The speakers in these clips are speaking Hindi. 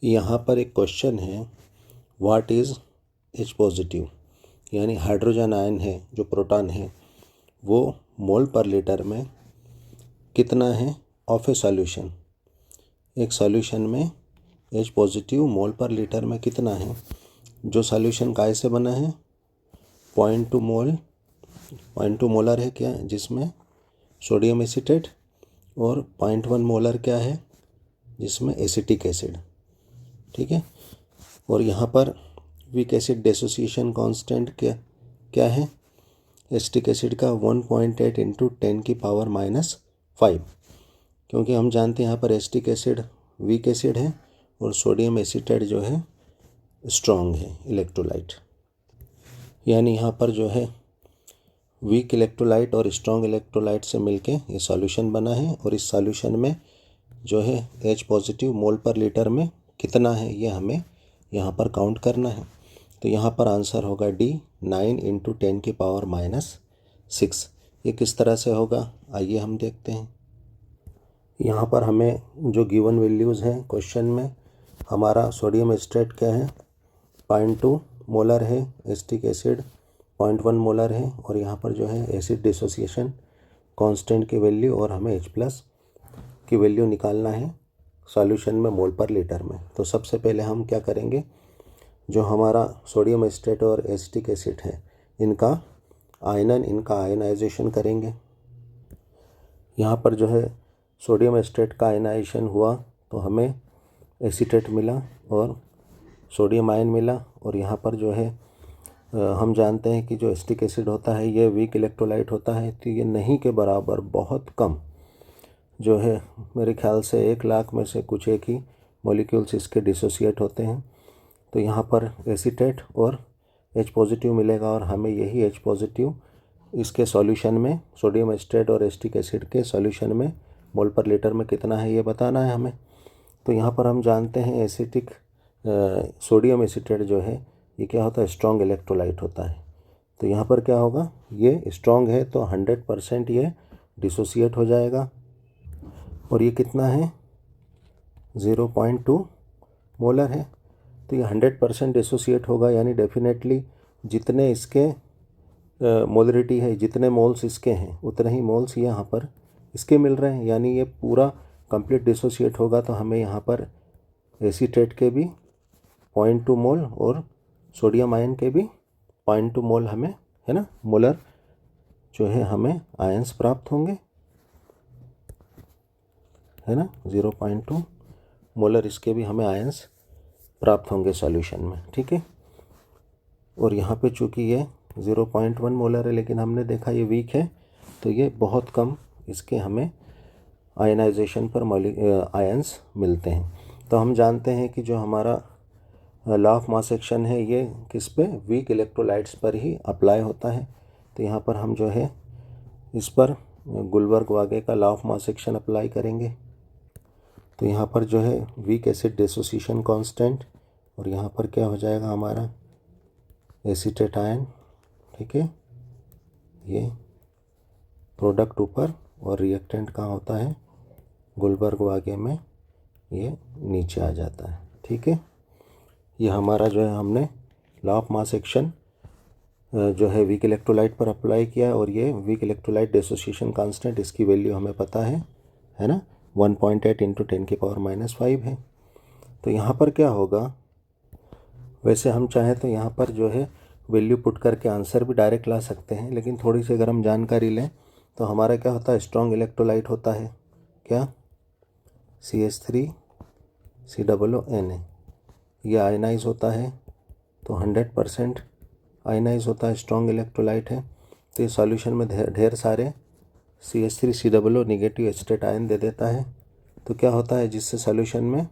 यहाँ पर एक क्वेश्चन है, व्हाट इज़ H पॉजिटिव, यानी हाइड्रोजन आयन है जो प्रोटॉन है वो मोल पर लीटर में कितना है ऑफ ए सॉल्यूशन। एक सॉल्यूशन में H पॉजिटिव मोल पर लीटर में कितना है, जो सॉल्यूशन काय से बना है 0.2 मोलर है क्या, जिसमें सोडियम एसीटेट, और 0.1 मोलर क्या है जिसमें एसिटिक एसिड। ठीक है, और यहाँ पर वीक एसिड डिसोसिएशन कांस्टेंट क्या है एसिटिक एसिड का 1.8 इंटू 10⁻⁻5, क्योंकि हम जानते हैं यहाँ पर एसिटिक एसिड वीक एसिड है और सोडियम एसीटेट जो है स्ट्रॉन्ग है इलेक्ट्रोलाइट। यानी यहाँ पर जो है वीक इलेक्ट्रोलाइट और स्ट्रॉन्ग इलेक्ट्रोलाइट से मिलके ये सॉल्यूशन बना है, और इस सॉल्यूशन में जो है H पॉजिटिव मोल पर लीटर में कितना है ये हमें यहाँ पर काउंट करना है। तो यहाँ पर आंसर होगा D 9 इंटू 10⁻⁻6। ये किस तरह से होगा आइए हम देखते हैं। यहाँ पर हमें जो गिवन वैल्यूज़ हैं क्वेश्चन में, हमारा सोडियम एसीटेट क्या है 0.2 मोलर है, एसिटिक एसिड 0.1 मोलर है, और यहाँ पर जो है एसिड डिसोसिएशन कांस्टेंट की वैल्यू और हमें H+ की वैल्यू निकालना है सॉल्यूशन में मोल पर लीटर में। तो सबसे पहले हम क्या करेंगे, जो हमारा सोडियम एसीटेट और एसिटिक एसिड है इनका आयनाइजेशन करेंगे। यहाँ पर जो है सोडियम एसीटेट का आयनाइजेशन हुआ तो हमें एसीटेट मिला और सोडियम आयन मिला, और यहाँ पर जो है हम जानते हैं कि जो एसिटिक एसिड होता है ये वीक इलेक्ट्रोलाइट होता है, तो ये नहीं के बराबर बहुत कम जो है, मेरे ख्याल से 1,00,000 में से कुछ एक ही मॉलिक्यूल्स इसके डिसोसिएट होते हैं। तो यहाँ पर एसीटेट और H पॉजिटिव मिलेगा, और हमें यही H पॉजिटिव इसके सॉल्यूशन में सोडियम एसीटेट और एसिटिक एसिड के सॉल्यूशन में मोल पर लीटर में कितना है ये बताना है हमें। तो यहाँ पर हम जानते हैं एसिटिक सोडियम एसीटेट जो है ये क्या होता है स्ट्रॉन्ग इलेक्ट्रोलाइट होता है। तो यहाँ पर क्या होगा, ये स्ट्रॉन्ग है तो 100% ये डिसोसिएट हो जाएगा, और ये कितना है 0.2 मोलर है, तो ये 100% डिसोसिएट होगा। यानी डेफिनेटली जितने इसके मोलरिटी है, जितने मोल्स इसके हैं उतने ही मोल्स यहाँ पर इसके मिल रहे हैं, यानी ये पूरा कंप्लीट डिसोसिएट होगा। तो हमें यहाँ पर एसीटेट के भी 0.2 मोल और सोडियम आयन के भी 0.2 मोल हमें है ना मोलर जो है हमें आयंस प्राप्त होंगे, है ना 0.2 मोलर इसके भी हमें आयंस प्राप्त होंगे सॉल्यूशन में। ठीक है, और यहाँ पे चूँकि ये 0.1 मोलर है लेकिन हमने देखा ये वीक है, तो ये बहुत कम इसके हमें आयनाइजेशन पर आयंस मिलते हैं। तो हम जानते हैं कि जो हमारा लॉ ऑफ मास एक्शन है ये किस पे वीक इलेक्ट्रोलाइट्स पर ही अप्लाई होता है। तो यहाँ पर हम जो है इस पर गुलबर्ग-वागे का law of mass action apply करेंगे। तो यहाँ पर जो है वीक एसिड डिसोसिएशन कांस्टेंट, और यहाँ पर क्या हो जाएगा हमारा एसीटेट आयन। ठीक है, ये प्रोडक्ट ऊपर और रिएक्टेंट कहाँ होता है गुलबर्ग-वागे में, ये नीचे आ जाता है। ठीक है, ये हमारा जो है हमने लॉ ऑफ मास एक्शन जो है वीक इलेक्ट्रोलाइट पर अप्लाई किया है, और ये वीक इलेक्ट्रोलाइट डिसोसिएशन कांस्टेंट इसकी वैल्यू हमें पता है ना 1.8 इंटू 10⁻⁻5 है। तो यहाँ पर क्या होगा, वैसे हम चाहें तो यहाँ पर जो है वैल्यू पुट करके आंसर भी डायरेक्ट ला सकते हैं, लेकिन थोड़ी सी अगर हम जानकारी लें तो हमारा क्या होता है स्ट्रॉन्ग इलेक्ट्रोलाइट होता है क्या CH3COONA, ये आयनाइज होता है तो 100% आयनाइज होता है, स्ट्रॉन्ग इलेक्ट्रोलाइट है। तो ये सॉल्यूशन में ढेर सारे CH3COO निगेटिव एसिटेट आयन दे देता है। तो क्या होता है जिससे सॉल्यूशन में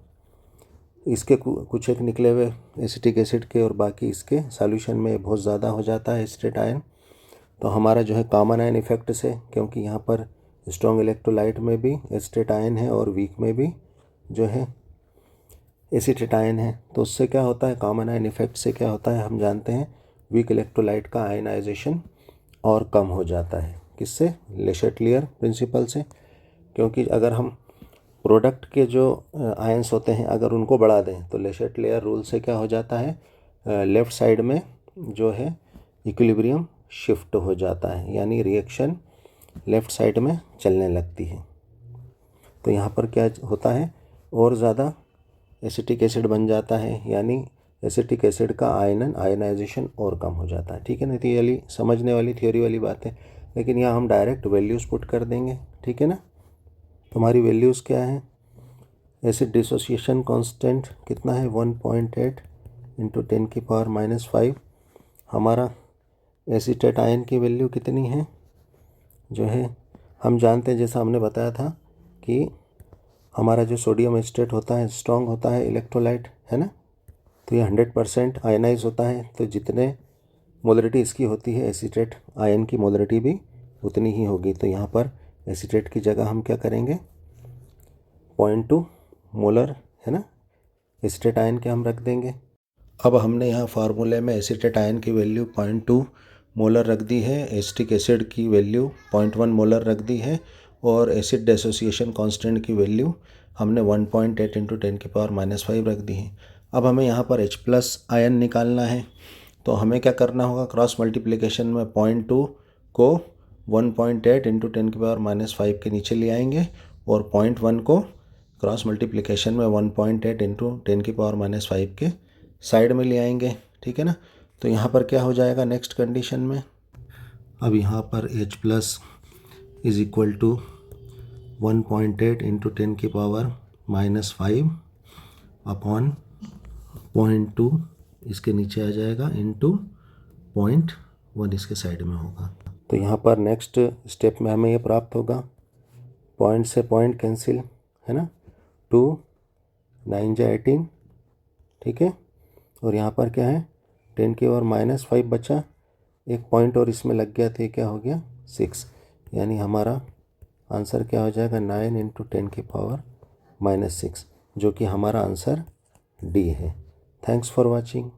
इसके कुछ एक निकले हुए एसिटिक एसिड के और बाकी इसके सॉल्यूशन में बहुत ज़्यादा हो जाता है एसिटेट आयन। तो हमारा जो है कॉमन आयन इफेक्ट से, क्योंकि यहाँ पर स्ट्रॉन्ग इलेक्ट्रोलाइट में भी एसिटेट आयन है और वीक में भी जो है एसिटेट आयन है, तो उससे क्या होता है कॉमन आयन इफेक्ट से क्या होता है हम जानते हैं वीक इलेक्ट्रोलाइट का आयनाइजेशन और कम हो जाता है। किससे, ले शैटेलियर प्रिंसिपल से। क्योंकि अगर हम प्रोडक्ट के जो आयंस होते हैं अगर उनको बढ़ा दें तो लेशर्ट लेयर रूल से क्या हो जाता है, लेफ़्ट साइड में जो है इक्विलिब्रियम शिफ्ट हो जाता है, यानी रिएक्शन लेफ़्ट साइड में चलने लगती है। तो यहाँ पर क्या होता है, और ज़्यादा एसिटिक एसिड बन जाता है, यानी एसिटिक एसिड का आयनाइजेशन और कम हो जाता है। ठीक है ना, तो ये समझने वाली थ्योरी वाली बात है, लेकिन यहाँ हम डायरेक्ट वैल्यूज़ पुट कर देंगे। ठीक है ना, तुम्हारी वैल्यूज़ क्या है, एसिड डिसोसिएशन कांस्टेंट कितना है 1.8 इंटू 10⁻⁻5। हमारा एसीटेट आयन की वैल्यू कितनी है, जो है हम जानते हैं, जैसा हमने बताया था कि हमारा जो सोडियम एसीटेट होता है स्ट्रॉन्ग होता है इलेक्ट्रोलाइट, है ना, तो ये 100% आयनाइज होता है, तो जितने मोलरिटी इसकी होती है एसीटेट आयन की मोलरिटी भी उतनी ही होगी। तो यहाँ पर एसीटेट की जगह हम क्या करेंगे 0.2 मोलर, है ना, एसीटेट आयन के हम रख देंगे। अब हमने यहाँ फार्मूले में एसीटेट आयन की वैल्यू 0.2 मोलर रख दी है, एसिटिक एसिड की वैल्यू 0.1 मोलर रख दी है, और एसिड डिसोसिएशन कांस्टेंट की वैल्यू हमने 1.8 इंटू 10⁻⁻5 रख दी है। अब हमें यहाँ पर H+ आयन निकालना है, तो हमें क्या करना होगा, क्रॉस मल्टीप्लिकेशन में 0.2 को 1.8 इंटू 10⁻⁻5 के नीचे ले आएंगे, और 0.1 को क्रॉस मल्टीप्लिकेशन में 1.8 इंटू 10⁻⁻5 के साइड में ले आएंगे। ठीक है ना, तो यहाँ पर क्या हो जाएगा नेक्स्ट कंडीशन में, अब यहाँ पर H+ is equal to 1.8 into 10⁻⁻5 upon 0.2 इसके नीचे आ जाएगा इंटू 0.1 इसके साइड में होगा। तो यहाँ पर नेक्स्ट स्टेप में हमें ये प्राप्त होगा, पॉइंट से पॉइंट कैंसिल, है ना, 2 9 जा 18, ठीक है, और यहाँ पर क्या है 10⁻⁻5 बचा, एक पॉइंट और इसमें लग गया, तो ये क्या हो गया 6, यानी हमारा आंसर क्या हो जाएगा 9 इंटू 10⁻⁻6, जो कि हमारा आंसर डी है। Thanks for watching.